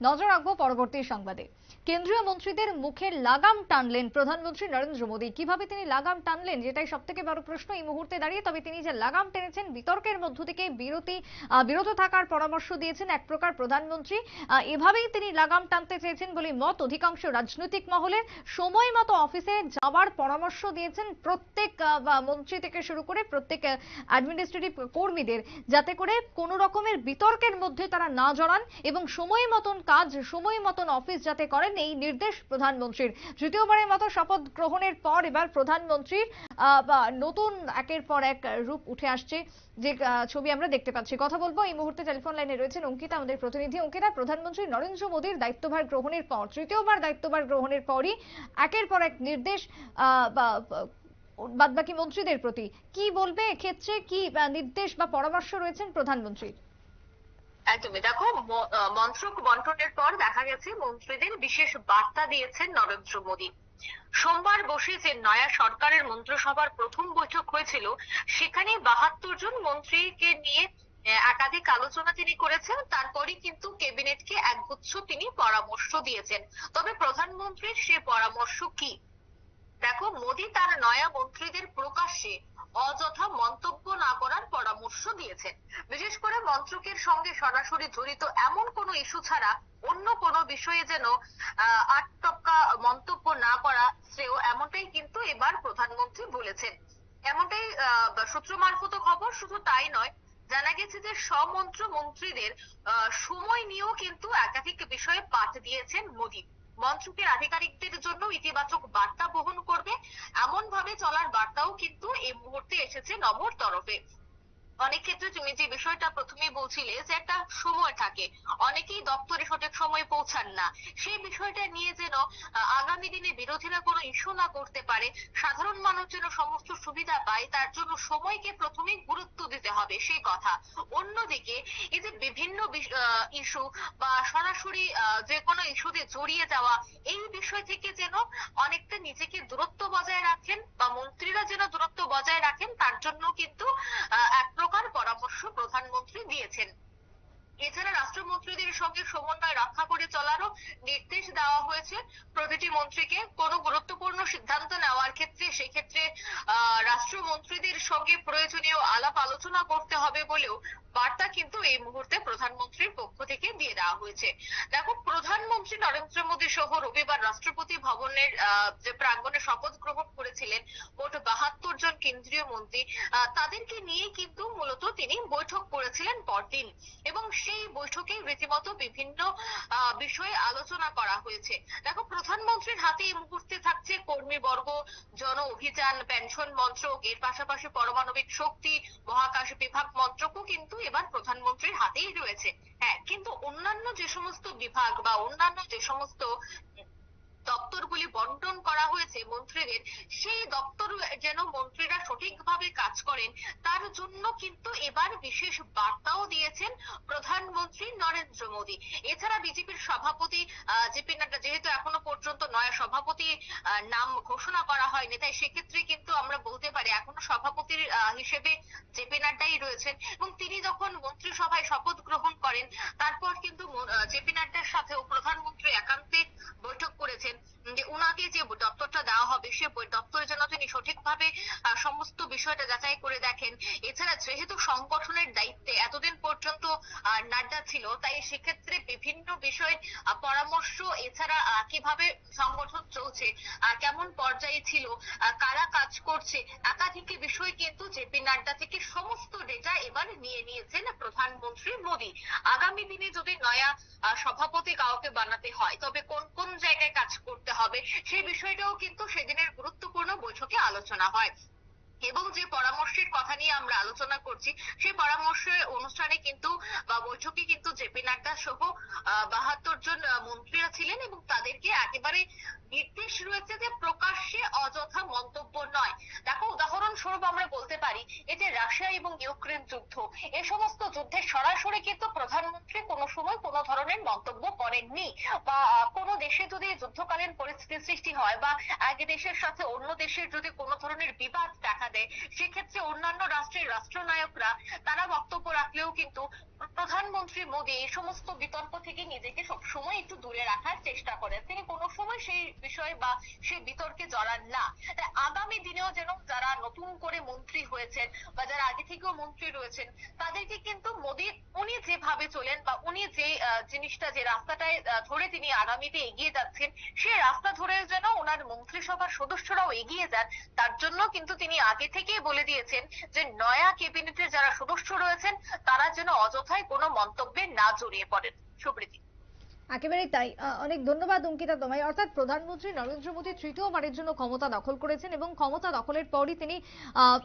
নজর রাখবো পরবর্তী সংবাদে। কেন্দ্রীয় মন্ত্রীদের মুখে লাগাম টানলেন প্রধানমন্ত্রী নরেন্দ্র মোদী। কিভাবে তিনি লাগাম টানলেন, যেটাই সব থেকে বড় প্রশ্ন এই মুহূর্তে দাঁড়িয়ে। তবে তিনি যে লাগাম টেনেছেন, বিতর্কের মধ্য থেকে বিরত থাকার পরামর্শ দিয়েছেন এক প্রকার প্রধানমন্ত্রী। এভাবেই তিনি লাগাম টানতে চেয়েছেন বলে মত অধিকাংশ রাজনৈতিক মহলের। সময় মতো অফিসে যাওয়ার পরামর্শ দিয়েছেন প্রত্যেক মন্ত্রী থেকে শুরু করে প্রত্যেক অ্যাডমিনিস্ট্রেটিভ কর্মীদের, যাতে করে কোনো রকমের বিতর্কের মধ্যে তারা না জড়ান এবং সময় মতন কাজ, সময় মতন অফিস যাতে করেন, এই নির্দেশ প্রধানমন্ত্রীর। তৃতীয়বারের মতো শপথ গ্রহণের পর এবার প্রধানমন্ত্রীর নতুন একের পর এক রূপ উঠে আসছে, যে ছবি আমরা দেখতে পাচ্ছি। কথা বলবো এই মুহূর্তে টেলিফোন লাইনে রয়েছেন অঙ্কিতা, আমাদের প্রতিনিধি। অঙ্কিতা, প্রধানমন্ত্রী নরেন্দ্র মোদীর দায়িত্বভার গ্রহণের পর, তৃতীয়বার দায়িত্বভার গ্রহণের পরই একের পর এক নির্দেশ বাদবাকি মন্ত্রীদের প্রতি। কি বলবে এক্ষেত্রে, কি নির্দেশ বা পরামর্শ রয়েছেন প্রধানমন্ত্রীর? একদমই। দেখো, মন্ত্রক বন্টনের পর দেখা গেছে মন্ত্রীদের বিশেষ বার্তা দিয়েছেন নরেন্দ্র মোদী। সোমবার বসে যে নয়া সরকারের মন্ত্রিসভার প্রথম বৈঠক হয়েছিল, সেখানে ৭২ জন মন্ত্রীকে নিয়ে একাধিক আলোচনা তিনি করেছেন। তারপরই কিন্তু ক্যাবিনেটকে একগুচ্ছ তিনি পরামর্শ দিয়েছেন। তবে প্রধানমন্ত্রীর সে পরামর্শ কি? দেখো, মোদী তার নয়া মন্ত্রীদের প্রকাশ্যে অযথা মন্তব্য না করার পরামর্শ দিয়েছেন। বিশেষ করে মন্ত্রকের সঙ্গে সরাসরি জড়িত এমন কোনো ইস্যু ছাড়া অন্য কোনো বিষয়ে যেন আটটক্কা মন্তব্য না করা শ্রেয়, এমনটাই কিন্তু এবার প্রধানমন্ত্রী বলেছেন। এমনটাই সূত্র মারফত খবর। শুধু তাই নয়, জানা গেছে যে মন্ত্রীদের সময় নিয়েও কিন্তু একাধিক বিষয়ে পাঠ দিয়েছেন মোদী। মন্ত্রকের আধিকারিকদের জন্য ইতিবাচক বার্তা বহন করবে এমন ভাবে চলার বার্তাও কিন্তু এই মুহূর্তে এসেছে নমোর তরফে। অনেক ক্ষেত্রে তুমি যে বিষয়টা প্রথমেই বলছিলে, যে একটা সময় থাকে, অনেকেই দপ্তরে সঠিক সময় পৌঁছান না, সেই বিষয়টা নিয়ে যেন আগামী দিনে বিরোধীরা কোনো ইস্যু না করতে পারে, সাধারণ মানুষ যেন সমস্ত সুবিধা পায়, তার জন্য সময়কে প্রথমেই গুরুত্ব দিতে হবে, সেই কথা। অন্যদিকে এই যে বিভিন্ন ইস্যু বা সরাসরি যে কোনো ইস্যুতে জড়িয়ে যাওয়া, এই বিষয় থেকে যেন অনেকটা নিজেকে দূরত্ব বজায় রাখেন, বা মন্ত্রীরা যেন দূরত্ব বজায় রাখেন, তার জন্য কিন্তু এক প্রকার পরামর্শ প্রধানমন্ত্রী দিয়েছেন। এছাড়া রাষ্ট্রমন্ত্রীদের সঙ্গে সমন্বয় রক্ষা করে চলারও নির্দেশ দেওয়া হয়েছে প্রতিটি মন্ত্রীকে। কোনো গুরুত্বপূর্ণ সিদ্ধান্ত নেওয়ার ক্ষেত্রে সেক্ষেত্রে রাষ্ট্রমন্ত্রীদের সঙ্গে প্রয়োজনীয় আলাপ আলোচনা করতে হবে বলেও বার্তা কিন্তু এই মুহূর্তে প্রধানমন্ত্রীর পক্ষ থেকে দিয়ে দেওয়া হয়েছে। দেখো, প্রধানমন্ত্রী নরেন্দ্র মোদী সহ রবিবার রাষ্ট্রপতি ভবনের যে প্রাঙ্গণে শপথ গ্রহণ করেছিলেন মোট ৭২ জন কেন্দ্রীয় মন্ত্রী, তাদেরকে নিয়ে কিন্তু মূলত তিনি বৈঠক করেছিলেন পরদিন, এবং সেই বৈঠকে রীতিমতো বিভিন্ন বিষয়ে আলোচনা করা হয়েছে। দেখো, প্রধানমন্ত্রীর হাতে এই মুহূর্তে থাকছে কর্মীবর্গ, জন অভিযান, পেনশন মন্ত্রক, এর পাশাপাশি পারমাণবিক শক্তি, মহাকাশ বিভাগ মন্ত্রকও কিন্তু এবার প্রধানমন্ত্রীর হাতেই রয়েছে। হ্যাঁ, কিন্তু অন্যান্য যে সমস্ত বিভাগ বা অন্যান্য যে সমস্ত দপ্তরগুলি বন্টন করা হয়েছে মন্ত্রীদের, সেই দপ্তর যেন মন্ত্রীরা সঠিকভাবে কাজ করেন, তার জন্য কিন্তু এবার বিশেষ বার্তাও দিয়েছেন প্রধানমন্ত্রী নরেন্দ্র মোদী। এছাড়া বিজেপির সভাপতি জেপি নাড্ডা, যেহেতু এখনো পর্যন্ত নয়া সভাপতি নাম ঘোষণা করা হয়নি, তাই সেক্ষেত্রে কিন্তু আমরা বলতে পারি এখনো সভাপতির হিসেবে জেপি নাড্ডাই রয়েছেন। এবং তিনি যখন মন্ত্রিসভায় শপথ গ্রহণ করেন, তারপর কিন্তু জেপি নাড্ডার সাথেও প্রধানমন্ত্রী একান্তে বৈঠক করেছেন, যে উনাকে যে দপ্তরটা দেওয়া হবে, সে দপ্তরে যেন তিনি সঠিকভাবে সমস্ত বিষয়টা যাচাই করে দেখেন। এছাড়া যেহেতু সংগঠনের দায়িত্বে এতদিন পর্যন্ত নাড্ডা ছিল, তাই সেক্ষেত্রে বিভিন্ন বিষয়ের পরামর্শ, এছাড়া কিভাবে সংগঠন চলছে, কেমন পর্যায়ে ছিল, কারা কাজ করছে, একাধিক বিষয় কিন্তু জেপি নাড্ডা থেকে সমস্ত ডেটা এবার নিয়ে নিয়েছেন প্রধানমন্ত্রী মোদী। আগামী দিনে যদি নয়া সভাপতি কাউকে বানাতে হয়, তবে কোন কোন জায়গায় কাজ করতে হবে, সেই বিষয়টাও কিন্তু সেদিনের গুরুত্বপূর্ণ বৈঠকে আলোচনা হয়। এবং যে পরামর্শের কথা নিয়ে আমরা আলোচনা করছি, সেই পরামর্শ অনুষ্ঠানে কিন্তু বা বৈঠকে কিন্তু জেপি নাড্ডা সহ ৭২ জন মন্ত্রীরা ছিলেন, এবং তাদেরকে একেবারে নির্দেশ রয়েছে যে প্রকাশ্যে অযথা মন্তব্য নয়। দেখো, উদাহরণস্বরূপ আমরা বলতে পারি, এই যে রাশিয়া এবং ইউক্রেন যুদ্ধ, এ সমস্ত যুদ্ধে সরাসরি কিন্তু প্রধানমন্ত্রী কোনো সময় কোনো ধরনের মন্তব্য করেননি, বা কোনো দেশে যদি যুদ্ধকালীন পরিস্থিতি সৃষ্টি হয়, বা এক দেশের সাথে অন্য দেশের যদি কোনো ধরনের বিবাদ দেখা দেয়, সেক্ষেত্রে অন্যান্য রাষ্ট্রের রাষ্ট্রনায়করা তারা বক্তব্য রাখলেও কিন্তু প্রধানমন্ত্রী মোদী এই সমস্ত বিতর্ক থেকে নিজেকে সবসময় একটু দূরে রাখার চেষ্টা করেন। তিনি কোনো সময় সেই বিষয় বা সেই বিতর্কে জড়ান না। তাই আগামী দিনেও যেন যারা নতুন করে মন্ত্রী হয়েছেন বা যারা আগে থেকেও মন্ত্রী রয়েছেন, তাদেরকে কিন্তু মোদী উনি যেভাবে চলেন বা উনি যে জিনিসটা যে রাস্তাটায় ধরে তিনি আগামীতে এগিয়ে যাচ্ছেন, সেই রাস্তা ধরে যেন ওনার মন্ত্রিসভার সদস্যরাও এগিয়ে যান। তার জন্য কিন্তু তিনি আগে থেকেই বলে দিয়েছেন যে নয়া ক্যাবিনেটের যারা সদস্য রয়েছেন তারা যেন অযথাই কোনো মন্তব্যে না জড়িয়ে পড়েন। সুপ্রীতি। একেবারেই তাই। অনেক ধন্যবাদ অঙ্কিতা তোমায়। অর্থাৎ প্রধানমন্ত্রী নরেন্দ্র মোদী তৃতীয়বারের জন্য ক্ষমতা দখল করেছেন এবং ক্ষমতা দখলের পরই তিনি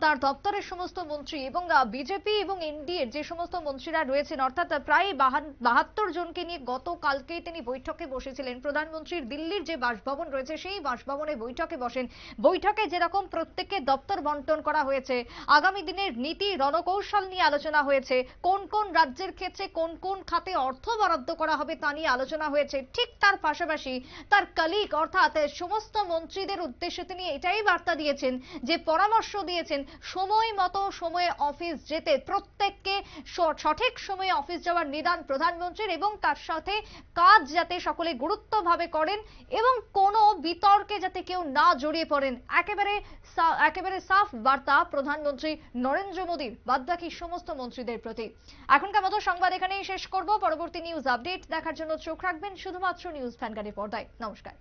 তার দপ্তরের সমস্ত মন্ত্রী এবং বিজেপি এবং এনডিএর যে সমস্ত মন্ত্রীরা রয়েছেন, অর্থাৎ প্রায় 72 জনকে নিয়ে গতকালকেই তিনি বৈঠকে বসেছিলেন। প্রধানমন্ত্রীর দিল্লির যে বাসভবন রয়েছে সেই বাসভবনে বৈঠকে বসেন। বৈঠকে যেরকম প্রত্যেককে দপ্তর বন্টন করা হয়েছে, আগামী দিনের নীতি রণকৌশল নিয়ে আলোচনা হয়েছে, কোন কোন রাজ্যের ক্ষেত্রে কোন কোন খাতে অর্থ বরাদ্দ করা হবে তা নিয়ে আলোচনা হয়েছে, ঠিক তার পাশাপাশি তার কলিগ অর্থাৎ সমস্ত মন্ত্রীদের উদ্দেশ্যে তিনি এটাই বার্তা দিয়েছেন, যে পরামর্শ দিয়েছেন সময় মতো সময়ে অফিস যেতে, প্রত্যেককে সঠিক সময়ে অফিস যাওয়ার নিদান প্রধানমন্ত্রীর, এবং তার সাথে কাজ যাতে সকলে গুরুত্বভাবে করেন এবং কোনো বিতর্কে যাতে কেউ না জড়িয়ে পড়েন। একেবারে সাফ বার্তা প্রধানমন্ত্রী নরেন্দ্র মোদীর বাদবাকি সমস্ত মন্ত্রীদের প্রতি। এখনকার মতো সংবাদ এখানেই শেষ করব। পরবর্তী নিউজ আপডেট দেখার জন্য চোখ রাখবেন শুধুমাত্র নিউজ ভ্যানগার্ডের পর্দায়। নমস্কার।